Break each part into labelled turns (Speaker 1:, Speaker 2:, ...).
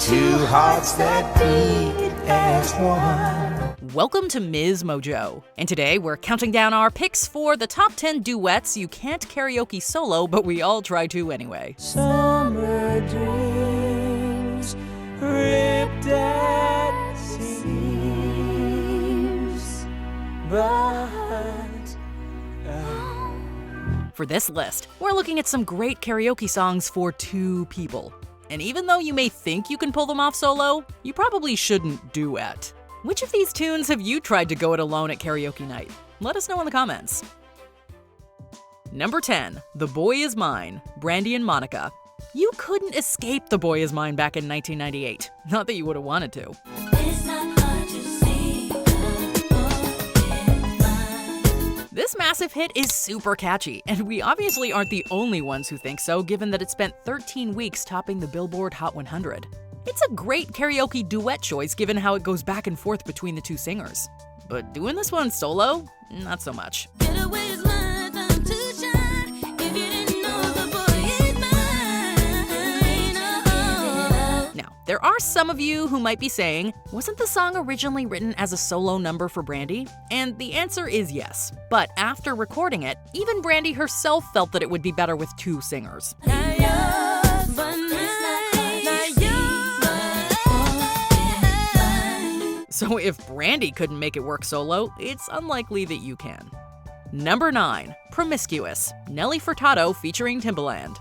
Speaker 1: two hearts that beat as one.
Speaker 2: Welcome to MsMojo, and today we're counting down our picks for the top 10 duets you can't karaoke solo, but we all try to anyway.
Speaker 1: Summer dreams ripped at seams, but
Speaker 2: For this list, we're looking at some great karaoke songs for two people. And even though you may think you can pull them off solo, you probably shouldn't duet. Which of these tunes have you tried to go it alone at karaoke night? Let us know in the comments. Number 10, The Boy Is Mine, Brandy and Monica. You couldn't escape The Boy Is Mine back in 1998. Not that you would have wanted to. This massive hit is super catchy, and we obviously aren't the only ones who think so, given that it spent 13 weeks topping the Billboard Hot 100. It's a great karaoke duet choice given how it goes back and forth between the two singers. But doing this one solo? Not so much. Now, there are some of you who might be saying, wasn't the song originally written as a solo number for Brandy? And the answer is yes. But after recording it, even Brandy herself felt that it would be better with two singers. So if Brandy couldn't make it work solo, it's unlikely that you can. Number 9, Promiscuous, Nelly Furtado featuring Timbaland.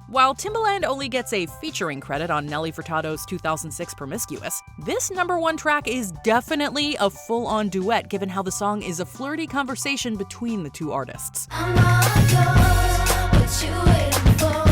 Speaker 2: While Timbaland only gets a featuring credit on Nelly Furtado's 2006 Promiscuous, this #1 track is definitely a full-on duet given how the song is a flirty conversation between the two artists.
Speaker 1: I'm all yours, what you waiting for?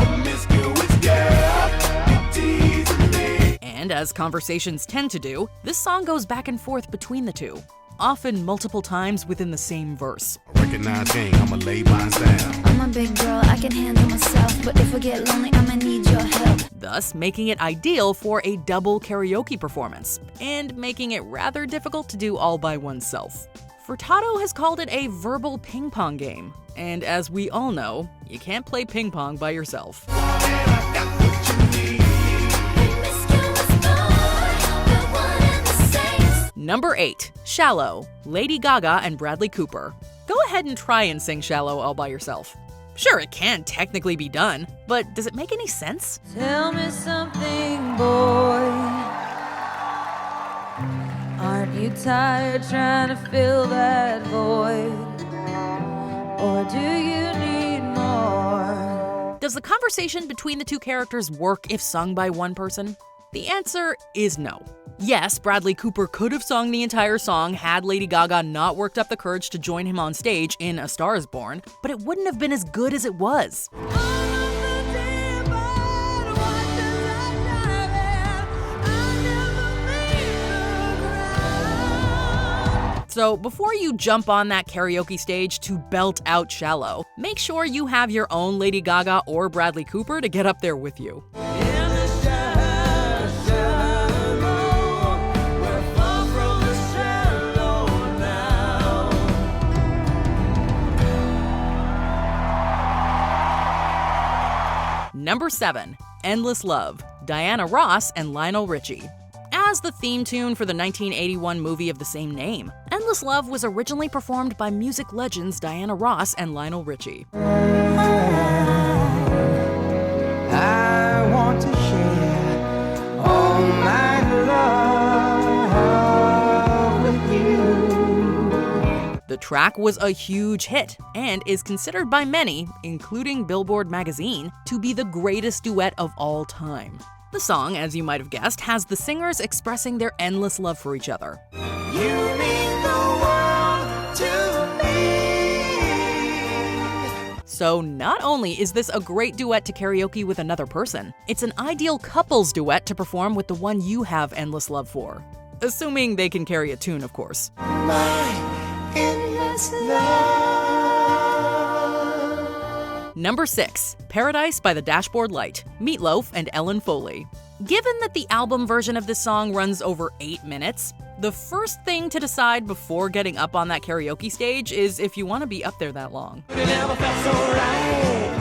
Speaker 1: Promiscuous girl, you teasing me.
Speaker 2: And as conversations tend to do, this song goes back and forth between the two, often multiple times within the same verse.
Speaker 3: Recognize game, I'ma lay mine down.
Speaker 4: I'm a big girl, I can handle myself, but if I get lonely, I'ma need your help.
Speaker 2: Thus making it ideal for a double karaoke performance, and making it rather difficult to do all by oneself. Furtado has called it a verbal ping pong game, and as we all know, you can't play ping pong by yourself. Number 8, Shallow, Lady Gaga and Bradley Cooper. Go ahead and try and sing Shallow all by yourself. Sure, it can technically be done, but does it make any sense?
Speaker 5: Tell me something, boy. Aren't you tired trying to fill that void? Or do you need more?
Speaker 2: Does the conversation between the two characters work if sung by one person? The answer is no. Yes, Bradley Cooper could have sung the entire song had Lady Gaga not worked up the courage to join him on stage in A Star Is Born, but it wouldn't have been as good as it was. So before you jump on that karaoke stage to belt out Shallow, make sure you have your own Lady Gaga or Bradley Cooper to get up there with you. Number 7, Endless Love, Diana Ross and Lionel Richie. As the theme tune for the 1981 movie of the same name, Endless Love was originally performed by music legends Diana Ross and Lionel Richie.
Speaker 1: I want to share all my love with you.
Speaker 2: The track was a huge hit and is considered by many, including Billboard magazine, to be the greatest duet of all time. The song, as you might have guessed, has the singers expressing their endless love for each other.
Speaker 1: You mean the world to me.
Speaker 2: So not only is this a great duet to karaoke with another person, it's an ideal couples duet to perform with the one you have endless love for. Assuming they can carry a tune, of course.
Speaker 1: My endless love.
Speaker 2: Number 6, Paradise by the Dashboard Light, Meatloaf and Ellen Foley. Given that the album version of this song runs over 8 minutes, the first thing to decide before getting up on that karaoke stage is if you want to be up there that long.
Speaker 1: It never felt so right.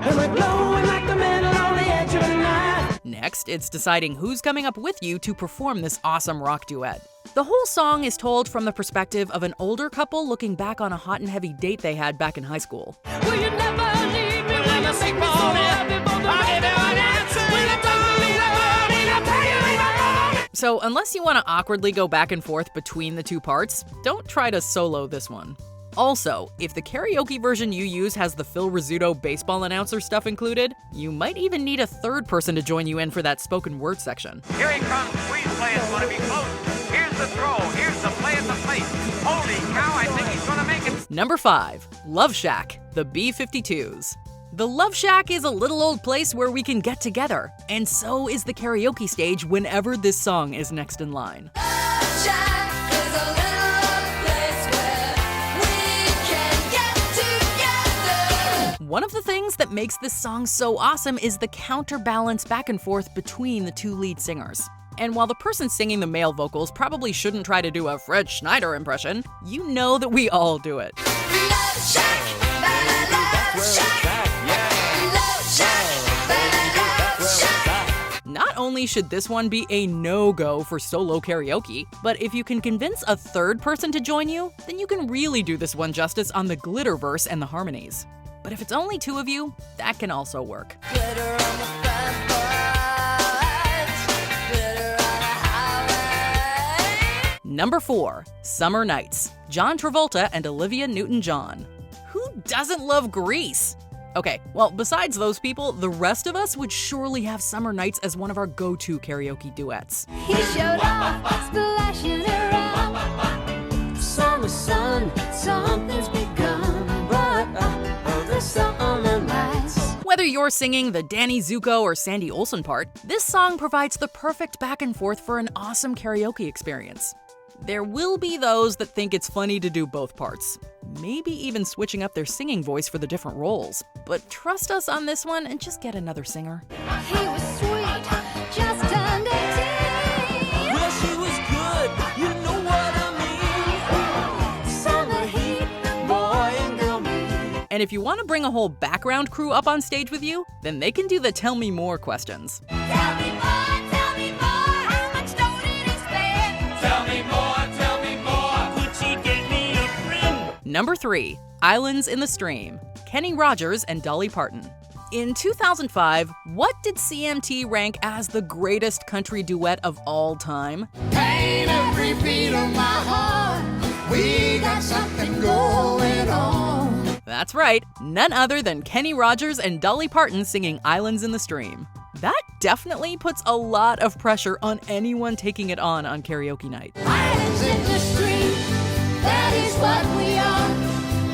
Speaker 1: And we're glowing like the metal on the edge of the night.
Speaker 2: Next, it's deciding who's coming up with you to perform this awesome rock duet. The whole song is told from the perspective of an older couple looking back on a hot and heavy date they had back in high school.
Speaker 1: Will you never leave me when you make me so happy? I'll give you an answer. Will you don't leave the morning? I'll tell you in the morning.
Speaker 2: So unless you want to awkwardly go back and forth between the two parts, don't try to solo this one. Also, if the karaoke version you use has the Phil Rizzuto baseball announcer stuff included, you might even need a third person to join you in for that spoken word section.
Speaker 6: Here he comes. Squeeze play is going to be close. Here's the throw. Here's the play at the plate. Holy cow, I think he's going to make it.
Speaker 2: Number 5. Love Shack, the B-52s. The Love Shack is a little old place where we can get together, and so is the karaoke stage whenever this song is next in line.
Speaker 1: Shack is a little place where we can get together.
Speaker 2: One of the things that makes this song so awesome is the counterbalance back and forth between the two lead singers. And while the person singing the male vocals probably shouldn't try to do a Fred Schneider impression, you know that we all do it.
Speaker 1: Love Shack, Love Shack, Love Shack, Love Shack.
Speaker 2: Not only should this one be a no-go for solo karaoke, but if you can convince a third person to join you, then you can really do this one justice on the glitter verse and the harmonies. But if it's only two of you, that can also work.
Speaker 1: Glitter on the fat boys, glitter on the highway.
Speaker 2: Number 4. Summer Nights, John Travolta and Olivia Newton-John. Who doesn't love Grease? Okay, well, besides those people, the rest of us would surely have Summer Nights as one of our go-to karaoke duets.
Speaker 4: He showed off, splashing around. Summer sun, something's begun. But the summer nights.
Speaker 2: Whether you're singing the Danny Zuko or Sandy Olsen part, this song provides the perfect back and forth for an awesome karaoke experience. There will be those that think it's funny to do both parts, maybe even switching up their singing voice for the different roles. But trust us on this one and just get another singer.
Speaker 4: He was sweet, just turned 18.
Speaker 1: Well, she was good, you know what I mean. Summer heat, boy and girl meet.
Speaker 2: And if you want to bring a whole background crew up on stage with you, then they can do the Tell Me More questions.
Speaker 1: Tell me more, how much dough did he spend? Tell me more, could she get me a friend?
Speaker 2: Number 3. Islands in the Stream, Kenny Rogers and Dolly Parton. In 2005, what did CMT rank as the greatest country duet of all time?
Speaker 7: Pain every beat of my heart. We got something going on.
Speaker 2: That's right, none other than Kenny Rogers and Dolly Parton singing Islands in the Stream. That definitely puts a lot of pressure on anyone taking it on karaoke night.
Speaker 4: Islands in the stream, that is what we are.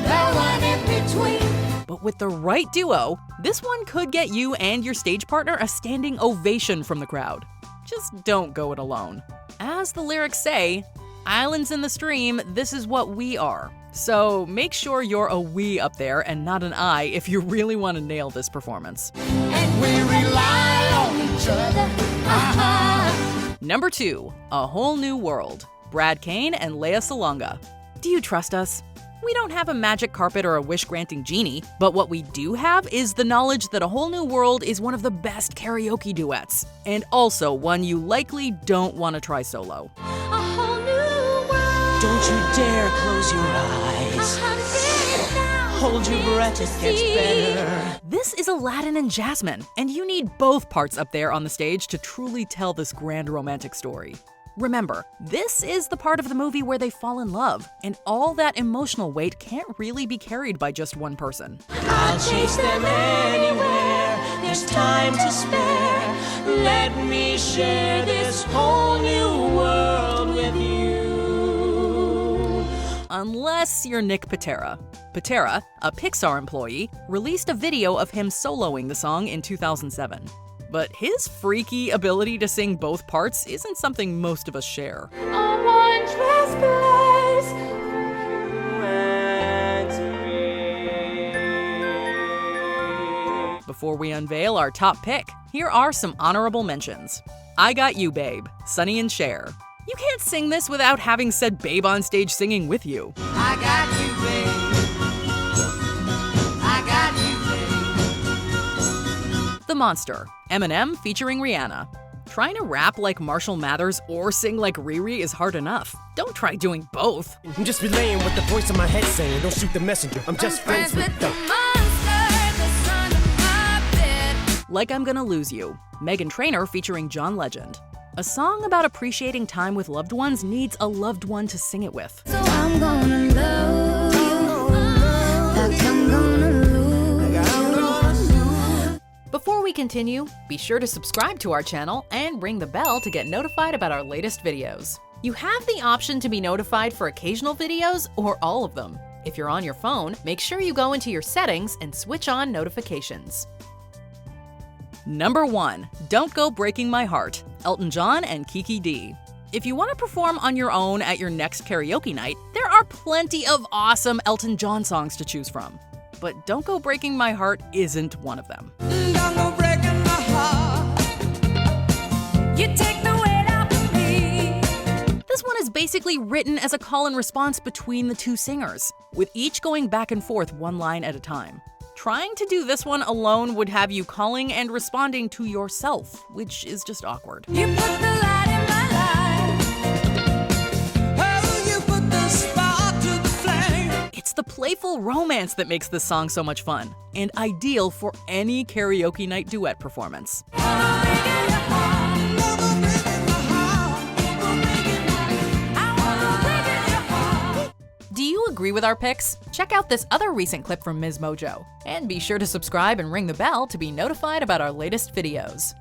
Speaker 4: No one in between.
Speaker 2: But with the right duo, this one could get you and your stage partner a standing ovation from the crowd. Just don't go it alone. As the lyrics say, Islands in the Stream, this is what we are. So make sure you're a we up there and not an I if you really want to nail this performance.
Speaker 7: And we rely on each other.
Speaker 2: Number 2, A Whole New World, Brad Kane and Lea Salonga. Do you trust us? We don't have a magic carpet or a wish-granting genie, but what we do have is the knowledge that A Whole New World is one of the best karaoke duets, and also one you likely don't want to try solo.
Speaker 4: A whole new world.
Speaker 8: Don't you dare close your eyes. Hold your breath, it gets better.
Speaker 2: This is Aladdin and Jasmine, and you need both parts up there on the stage to truly tell this grand romantic story. Remember, this is the part of the movie where they fall in love, and all that emotional weight can't really be carried by just one person.
Speaker 8: I'll chase them anywhere. There's time to spare. Let me share this whole new world with you.
Speaker 2: Unless you're Nick Patera. Patera, a Pixar employee, released a video of him soloing the song in 2007. But his freaky ability to sing both parts isn't something most of us share.
Speaker 4: A wondrous place.
Speaker 2: Before we unveil our top pick, here are some honorable mentions. I Got You, Babe, Sonny and Cher. You can't sing this without having said babe on stage singing with you.
Speaker 7: I got you, babe. I got you, babe.
Speaker 2: The Monster, Eminem featuring Rihanna. Trying to rap like Marshall Mathers or sing like Riri is hard enough. Don't try doing both.
Speaker 9: I'm just relaying what the voice in my head saying. Don't shoot the messenger. I'm just friends with the
Speaker 4: monster, the son of my bed.
Speaker 2: Like I'm Gonna Lose You, Meghan Trainor featuring John Legend. A song about appreciating time with loved ones needs a loved one to sing it with.
Speaker 4: So I'm gonna love you like I'm gonna lose you.
Speaker 2: Before we continue, be sure to subscribe to our channel and ring the bell to get notified about our latest videos. You have the option to be notified for occasional videos or all of them. If you're on your phone, make sure you go into your settings and switch on notifications. Number 1, Don't Go Breaking My Heart, Elton John and Kiki D. If you want to perform on your own at your next karaoke night, there are plenty of awesome Elton John songs to choose from. But Don't Go Breaking My Heart isn't one of them.
Speaker 1: Don't go breaking my heart. You take the weight off of me.
Speaker 2: This one is basically written as a call and response between the two singers, with each going back and forth one line at a time. Trying to do this one alone would have you calling and responding to yourself, which is just awkward.
Speaker 1: You put the light in my life. Oh, you put the spark to the flame.
Speaker 2: It's the playful romance that makes this song so much fun, and ideal for any karaoke night duet performance. Do you agree with our picks? Check out this other recent clip from MsMojo, and be sure to subscribe and ring the bell to be notified about our latest videos.